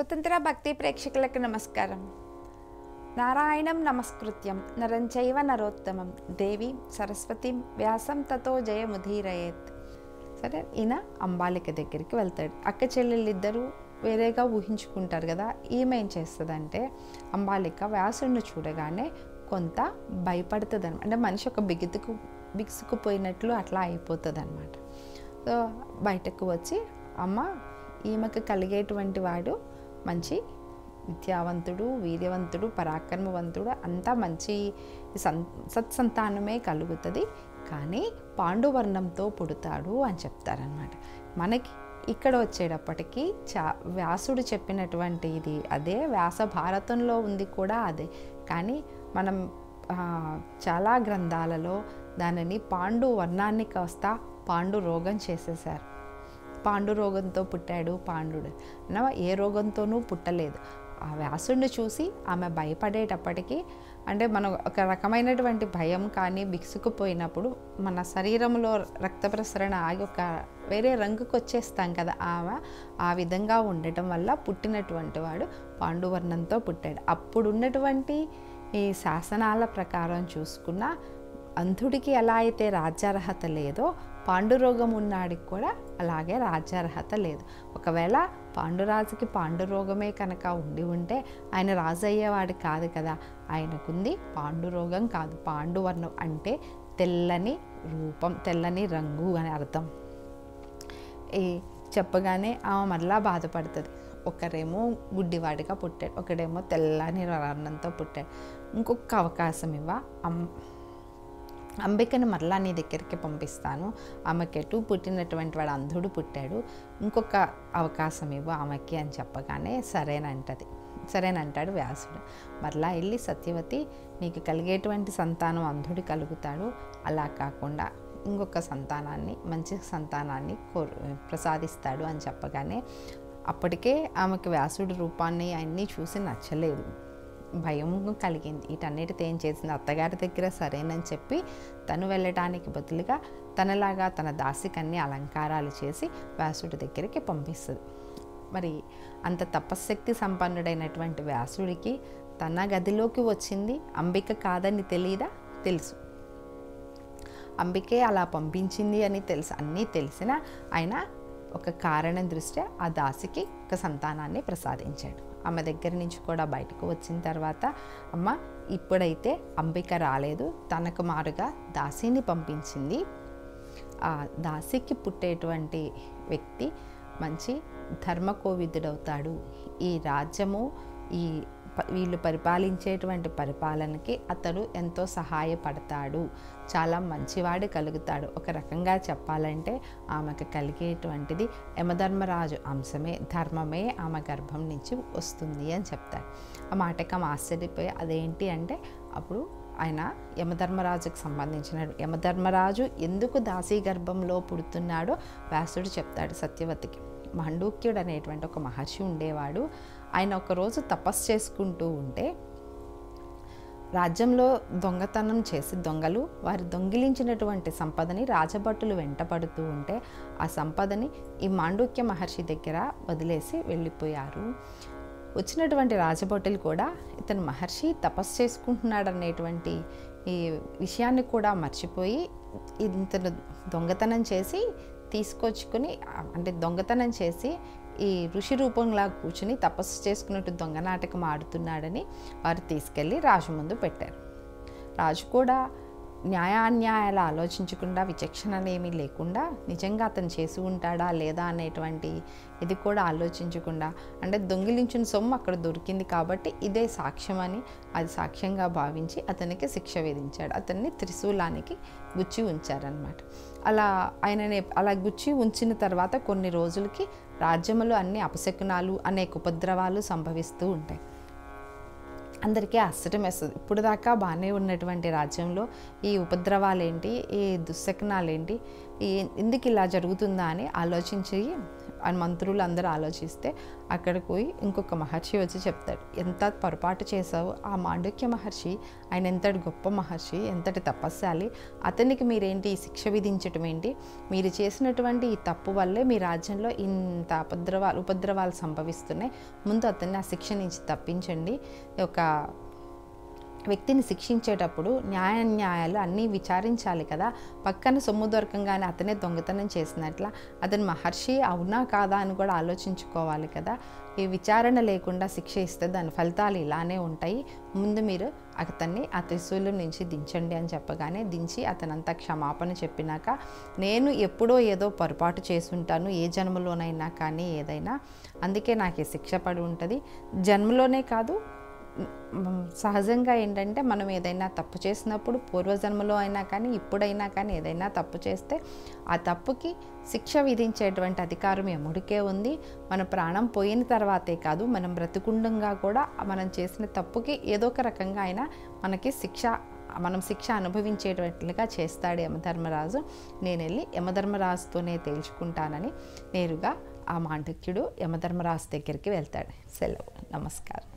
స్వతంత్ర భక్తి ప్రేక్షకులకు నమస్కారం. నారాయణం నమస్కృత్యం నరం చైవ నరోత్తమం దేవి సరస్వతిం వ్యాసం తతో జయముదీరయేత్. సరే, ఈయన అంబాలిక దగ్గరికి వెళ్తాడు. అక్క చెల్లెళ్ళిద్దరూ వేరేగా ఊహించుకుంటారు కదా. ఈమె ఏం చేస్తుందంటే, అంబాలిక వ్యాసుడిని చూడగానే కొంత భయపడుతుంది అనమాట. అంటే మనిషి ఒక బిగుసుకుపోయినట్లు అట్లా అయిపోతుంది అనమాట. సో బయటకు వచ్చి, అమ్మ, ఈమెకు కలిగేటువంటి వాడు మంచి విద్యావంతుడు, వీర్యవంతుడు, పరాక్రమవంతుడు, అంతా మంచి సత్సంతానమే కలుగుతుంది, కానీ పాండువర్ణంతో పుడతాడు అని చెప్తారనమాట. మనకి ఇక్కడ వచ్చేటప్పటికి వ్యాసుడు చెప్పినటువంటి ఇది అదే, వ్యాస భారతంలో ఉంది కూడా అదే. కానీ మనం చాలా గ్రంథాలలో దానిని పాండు వర్ణాన్ని కాస్త పాండు రోగం చేసేసారు. పాండు రోగంతో పుట్టాడు పాండుడు అన్న, ఏ రోగంతోనూ పుట్టలేదు. ఆ వ్యాసుడిని చూసి ఆమె భయపడేటప్పటికీ, అంటే మనం ఒక రకమైనటువంటి భయం కానీ బిగుసుకుపోయినప్పుడు మన శరీరంలో రక్త ప్రసరణ ఆగి ఒక వేరే రంగుకు వచ్చేస్తాం కదా, ఆమె ఆ విధంగా ఉండటం వల్ల పుట్టినటువంటి వాడు పాండువర్ణంతో పుట్టాడు. అప్పుడున్నటువంటి ఈ శాసనాల ప్రకారం చూసుకున్న అంధుడికి ఎలా అయితే రాజ్యార్హత లేదో, పాండురోగం ఉన్నాడికి కూడా అలాగే రాజ్యార్హత లేదు. ఒకవేళ పాండురాజుకి పాండురోగమే కనుక ఉంటే ఆయన రాజు అయ్యేవాడు కాదు కదా. ఆయనకుంది పాండురోగం కాదు, పాండువర్ణం అంటే తెల్లని రూపం, తెల్లని రంగు అని అర్థం. ఈ చెప్పగానే ఆమె మరలా బాధపడుతుంది. ఒకరేమో గుడ్డివాడిగా పుట్టాడు, ఒకడేమో తెల్లని వర్ణంతో పుట్టాడు. ఇంకొక అవకాశం అంబికని మరలా నీ దగ్గరికి పంపిస్తాను, ఆమెకెటు పుట్టినటువంటి వాడు అంధుడు పుట్టాడు, ఇంకొక అవకాశం ఇవ్వు ఆమెకి అని చెప్పగానే సరేనంటాడు వ్యాసుడు. మరలా వెళ్ళి, సత్యవతి, నీకు కలిగేటువంటి సంతానం అంధుడు కలుగుతాడు, అలా కాకుండా ఇంకొక సంతానాన్ని, మంచి సంతానాన్ని ప్రసాదిస్తాడు అని చెప్పగానే అప్పటికే ఆమెకు వ్యాసుడి రూపాన్ని అన్నీ చూసి నచ్చలేదు, భయం కలిగింది. వీటన్నిటితో ఏం చేసింది, అత్తగారి దగ్గర సరేనని చెప్పి తను వెళ్ళటానికి బదులుగా తనలాగా తన దాసికన్ని అలంకారాలు చేసి వ్యాసుడి దగ్గరికి పంపిస్తుంది. మరి అంత తపశ్శక్తి సంపన్నుడైనటువంటి వ్యాసుడికి తన గదిలోకి వచ్చింది అంబిక కాదని తెలియదా? తెలుసు. అంబికే అలా పంపించింది అని తెలుసు. అన్నీ తెలిసినా ఆయన ఒక కారణం దృష్ట్యా ఆ దాసికి ఒక సంతానాన్ని ప్రసాదించాడు. ఆమె దగ్గర నుంచి కూడా బయటకు వచ్చిన తర్వాత, అమ్మ, ఇప్పుడైతే అంబిక రాలేదు, తనకు మారుగా దాసిని పంపించింది. ఆ దాసికి పుట్టేటువంటి వ్యక్తి మంచి ధర్మకోవిదుడవుతాడు. ఈ రాజ్యము, వీళ్ళు పరిపాలించేటువంటి పరిపాలనకి అతడు ఎంతో సహాయపడతాడు, చాలా మంచివాడు కలుగుతాడు. ఒక రకంగా చెప్పాలంటే ఆమెకు కలిగేటువంటిది యమధర్మరాజు అంశమే, ధర్మమే ఆమె గర్భం నుంచి వస్తుంది అని చెప్తాడు. ఆ మాటకి ఆమె ఆశ్చర్యపోయి, అదేంటి అంటే, అప్పుడు ఆయన యమధర్మరాజుకు సంబంధించినాడు. యమధర్మరాజు ఎందుకు దాసీ గర్భంలో పుడుతున్నాడో వ్యాసుడు చెప్తాడు సత్యవతికి. మాండూక్యుడు అనేటువంటి ఒక మహర్షి ఉండేవాడు. ఆయన ఒకరోజు తపస్సు చేసుకుంటూ ఉంటే రాజ్యంలో దొంగతనం చేసి దొంగలు వారు దొంగిలించినటువంటి సంపదని రాజభటులు వెంటపడుతూ ఉంటే ఆ సంపదని ఈ మాండూక్య మహర్షి దగ్గర వదిలేసి వెళ్ళిపోయారు. వచ్చినటువంటి రాజభటులు కూడా ఇతను మహర్షి తపస్సు చేసుకుంటున్నాడు అనేటువంటి ఈ విషయాన్ని కూడా మర్చిపోయి ఇతను దొంగతనం చేసి తీసుకొచ్చుకొని, అంటే దొంగతనం చేసి ఈ ఋషి రూపంలా కూర్చుని తపస్సు చేసుకున్నట్టు దొంగ నాటకం ఆడుతున్నాడని వారు తీసుకెళ్ళి రాజు ముందు పెట్టారు. రాజు కూడా న్యాయాన్యాయాలు ఆలోచించకుండా, విచక్షణనేమీ లేకుండా, నిజంగా అతను చేసి ఉంటాడా లేదా అనేటువంటి ఇది కూడా ఆలోచించకుండా, అంటే దొంగిలించిన సొమ్ము అక్కడ దొరికింది కాబట్టి ఇదే సాక్ష్యం అని అది సాక్ష్యంగా భావించి అతనికి శిక్ష విధించాడు. అతన్ని త్రిశూలానికి గుచ్చి ఉంచారనమాట. అలా గుచ్చి ఉంచిన తర్వాత కొన్ని రోజులకి రాజ్యంలో అన్ని అపశకునాలు, అనేక ఉపద్రవాలు సంభవిస్తూ ఉంటాయి. అందరికీ ఆశ్చర్యం వేస్తుంది. ఇప్పుడు దాకా బాగానే ఉన్నటువంటి రాజ్యంలో ఈ ఉపద్రవాలేంటి, ఈ దుశ్శకునాలేంటి, ఎందుకు ఇలా జరుగుతుందా అని ఆలోచించి ఆ మంత్రులు అందరూ ఆలోచిస్తే అక్కడికి పోయి ఇంకొక మహర్షి వచ్చి చెప్తాడు, ఎంత పొరపాటు చేసావు, ఆ మాండుక్య మహర్షి ఆయన ఎంతటి గొప్ప మహర్షి, ఎంతటి తపస్శాలి, అతనికి మీరేంటి ఈ శిక్ష విధించటం ఏంటి, మీరు చేసినటువంటి ఈ తప్పు వల్లే మీ రాజ్యంలో ఇంత ఉపద్రవాలు సంభవిస్తున్నాయి, ముందు అతన్ని ఆ శిక్ష నుంచి తప్పించండి. ఒక వ్యక్తిని శిక్షించేటప్పుడు న్యాయాలు అన్నీ విచారించాలి కదా, పక్కన సొమ్ము దొరకంగానే అతనే దొంగతనం చేసినట్ల అతని మహర్షి అవునా కాదా అని కూడా ఆలోచించుకోవాలి కదా. ఈ విచారణ లేకుండా శిక్ష ఇస్తే దాని ఫలితాలు ఇలానే ఉంటాయి, ముందు మీరు అతన్ని ఆ త్రిశూలం నుంచి దించండి అని చెప్పగానే దించి అతనంతా క్షమాపణ చెప్పినాక, నేను ఎప్పుడో ఏదో పొరపాటు చేసుంటాను ఏ జన్మలోనైనా కానీ ఏదైనా, అందుకే నాకు ఈ శిక్ష పడి ఉంటుంది, జన్మలోనే కాదు సహజంగా ఏంటంటే మనం ఏదైనా తప్పు చేసినప్పుడు పూర్వజన్మలో అయినా కానీ ఇప్పుడైనా కానీ ఏదైనా తప్పు చేస్తే ఆ తప్పుకి శిక్ష విధించేటువంటి అధికారం యముడికే ఉంది. మన ప్రాణం పోయిన తర్వాతే కాదు, మనం బ్రతికుండంగా కూడా మనం చేసిన తప్పుకి ఏదో ఒక రకంగా అయినా మనకి మనం శిక్ష అనుభవించేటట్లుగా చేస్తాడు యమధర్మరాజు. నేను వెళ్ళి యమధర్మరాజుతోనే తేల్చుకుంటానని నేరుగా ఆ మాండక్యుడు యమధర్మరాజు దగ్గరికి వెళ్తాడు. సెలవు. నమస్కారం.